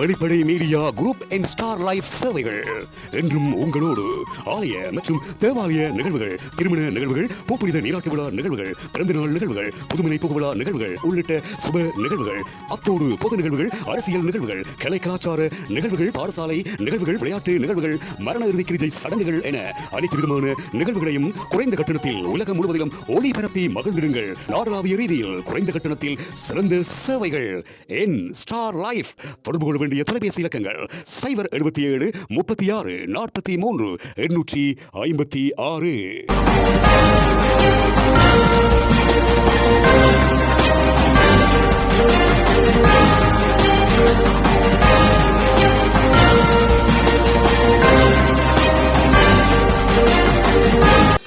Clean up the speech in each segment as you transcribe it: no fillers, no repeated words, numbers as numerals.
வெளிப்படை media group and star life சேவைகள் என்றும் உங்களோடு. ஆலய மற்றும் தேவாலய நிகழ்வுகள், திருமண நிகழ்வுகள், பூப்புனித நீராட்டு விழா நிகழ்வுகள், பிறந்தநாள் நிகழ்வுகள், புதுமனை புகுவிழா நிகழ்வுகள் உள்ளிட்ட சுப நிகழ்வுகள், அத்தோடு பொது நிகழ்வுகள், அரசியல் நிகழ்வுகள், கலை கலாச்சார நிகழ்வுகள், பாடசாலை நிகழ்வுகள், விளையாட்டு நிகழ்வுகள், மரண இறுதி கிரிஜை சடங்குகள் என அனைத்து விதமான நிகழ்வுகளையும் குறைந்த கட்டணத்தில் உலகம் முழுவதிலும் ஒளிபரப்பி மகிழ்ந்திடுங்கள். நாடளாவிய ரீதியில் குறைந்த கட்டணத்தில் சிறந்த சேவைகள். என் ஸ்டார் லைஃப். தொடர்பு கொள்ள வேண்டிய தொலைபேசி இலக்கங்கள் 077 36 43 856.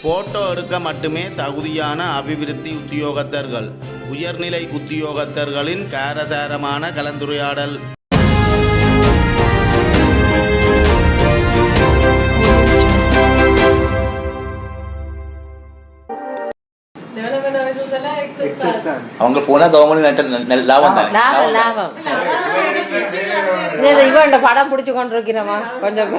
போட்டோ எடுக்க மட்டுமே தகுதியான அபிவிருத்தி உத்தியோகத்தர்கள். உயர்நிலை உத்தியோகத்தர்களின் காரசாரமான கலந்துரையாடல். அவங்க போனா கவர்மெண்ட் லாபம் இவன் படம் பிடிச்சு கொண்டிருக்கிறோமா கொஞ்சம்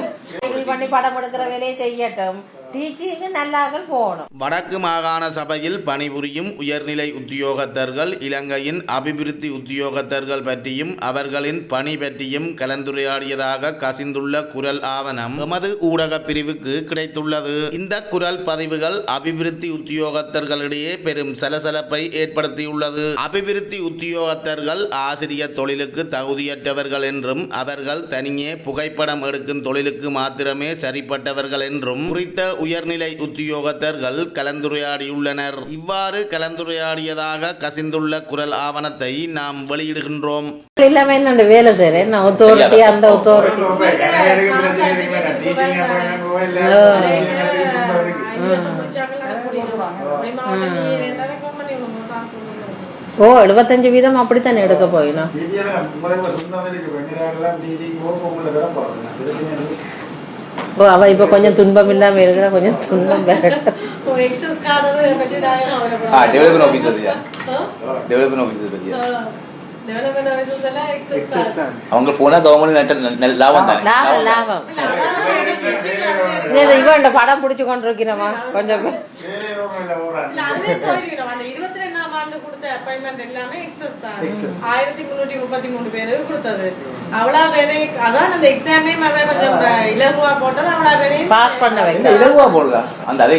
பண்ணி படம் எடுக்கிற வேலையை செய்யட்டும். டீச்சிங்கு நல்லாக போகணும். வடக்கு மாகாண சபையில் பணிபுரியும் உயர்நிலை உத்தியோகத்தர்கள் இலங்கையின் அபிவிருத்தி உத்தியோகத்தர்கள் பற்றியும் அவர்களின் பணி பற்றியும் கலந்துரையாடியதாக கசிந்துள்ள குரல் ஆவணம் எமது ஊடக பிரிவுக்கு கிடைத்துள்ளது. இந்த குரல் பதிவுகள் அபிவிருத்தி உத்தியோகத்தர்களிடையே பெரும் சலசலப்பை ஏற்படுத்தியுள்ளது. அபிவிருத்தி உத்தியோகத்தர்கள் ஆசிரியர் தொழிலுக்கு தகுதியற்றவர்கள் என்றும் அவர்கள் தனியே புகைப்படம் எடுக்கும் தொழிலுக்கு மாத்திரமே சரிப்பட்டவர்கள் என்றும் குறித்த உயர்நிலை உத்தியோகத்தர்கள் கலந்துரையாடியுள்ளனர். இவ்வாறு கலந்துரையாடியதாக கசிந்துள்ள குரல் ஆவணத்தை நாம் வெளியிடுகின்றோம். வேலை செய்றேன் அந்த ஓ 75% அப்படித்தானே எடுக்க போயிடும். அவ இப்ப கொஞ்சம் துன்பம் இல்லாம இருக்கிற கொஞ்சம் துன்பம் அவங்க போனா கவர்மெண்ட் லாபம் இவன் படம் பிடிச்சு கொண்டிருக்கிறோமா கொஞ்சம் பாஸ் பண்ண இலகுவா போடலாம். அந்த அதே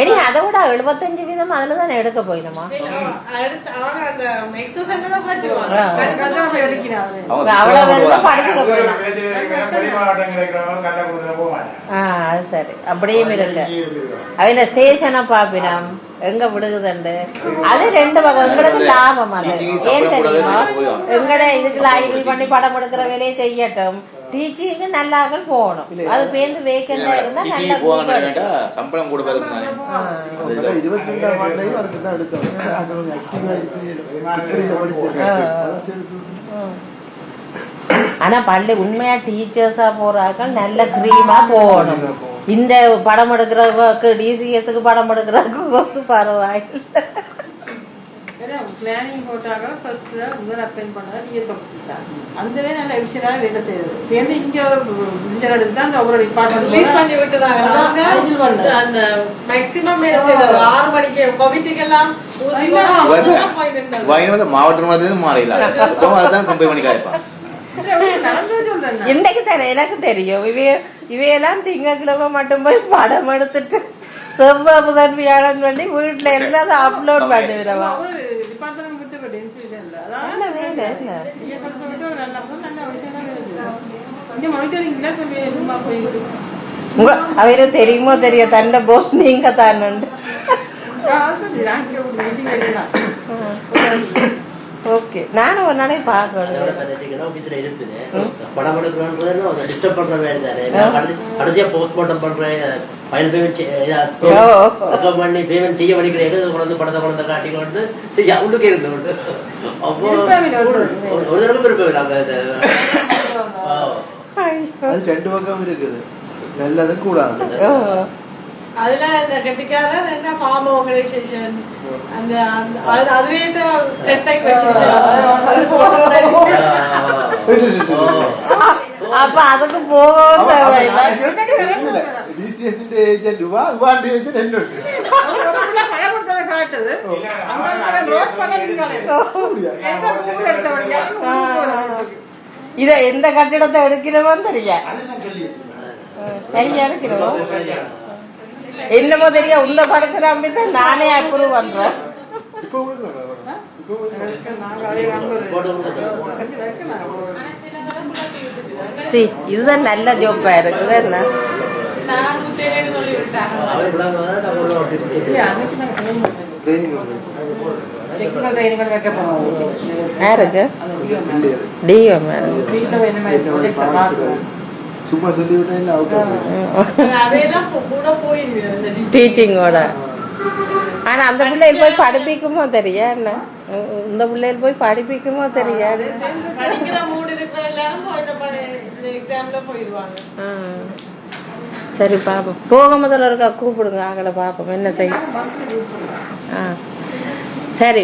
இனி அதை விட 75% அதுலதான் எடுக்க போயிடுமா? அது சரி, அப்படியும் இருக்கு. அவங்க ஸ்டேஷனை பாப்பினம் எங்க விடுகுதுண்டு அது 2 பக்கம் எங்களுக்கு லாபம். அது ஏன் தெரியுமா? எங்கட இதுக்கு லைபிள் பண்ணி படம் எடுக்கிற வேலையை செய்யட்டும். டீச்சிங்கு நல்லாக போகணும். அது பேருந்து வேக்கண்டா இருந்தா நல்லா சம்பளம் கூட ஆனா பள்ளி உண்மையா டீச்சர்ஸா போறாக்கள் நல்ல கிரீமா போகணும். இந்த படம் எடுக்கிறதுக்கு டிசிஎஸ்க்கு படம் எடுக்கிறதுக்கு பரவாயில்லை. பிளானிங் போட்டாங்க ஃபர்ஸ்ட் முதல்ல அப்ளை பண்ணாத டிஎஸ் ஆபீஸ்ல அந்தவே நல்ல விஷயமா வேலை செய்யுது. பேருந்து இங்க விசிட்டர் எடுத்து தான் அவரோட டிபார்ட்மென்ட் ரிலீஸ் பண்ணி விட்டுறாங்க. அந்த மேக்ஸिमम வேலை செய்யறது 6 மணிக்கு கோவிட்க்கு எல்லாம் ஊசி போய் வயநாடு மாவட்டம் மாதிரி மாறிடலாம். இப்போ அதான் கம்பெனி பண்ணி காய்ப்பான். இன்னைக்கு தானே எனக்கு தெரியும். இவையெல்லாம் திங்கக்கிழமை மட்டும் போய் படம் எடுத்துட்டு செவ்வாய் புதன் வியாழன் பண்ணி வீட்டுல இருந்து அதை அப்லோட் பண்ணிடுவா. அவருக்கு தெரியுமோ தெரிய தண்ட போஸ் நீங்க தானு. ஓகே, நானும் ஒரு நாளைக்கு பார்க்கணும். படம் டிஸ்டர்ப் பண்ற வேலை தானே. கடைசியா போஸ்ட்மார்ட்டம் பண்றேன், ஃபைல் பேமெண்ட் பண்ணி பேமெண்ட் செய்ய வழி கிடையாது. குழந்தை படத்தை காட்டி கொண்டு செய்ய அவளுக்கே இருந்து அப்போ ஒரு தடவை விருப்பம் நாங்க 2 பக்கம் இருக்குது. நல்லது கூடாது. அதுல இந்த கெட்டிக்காரர் என்ன ஃபார்ம் ஆர்கனைசேஷன் அந்த அதுவே டெக்டெக் அப்ப அதுக்கு போகவும் தேவையில்லை. காட்டுது இத எந்த கட்டிடத்தை எடுக்கிறோமோ தெரியா எடுக்கிறோமோ என்னமோ தெரியா உள்ள படத்துல நம்பித்தான் நானே அப்ரூவ் பண்றேன். இதுதான் நல்ல ஜோப்பா இருக்குது. என்ன யாருக்கு டிஎம் சும்மா சொல்லி டீச்சிங்கோட. ஆனா அந்த பிள்ளைகள் போய் படிப்பிக்குமோ தெரியா என்ன இந்த பிள்ளைகள் போய் படிப்பிக்குமோ தெரியா. சரி பாப்போம். போக முதல்ல இருக்கா கூப்பிடுங்க. ஆகலை பாப்போம் என்ன செய்ய. சரி.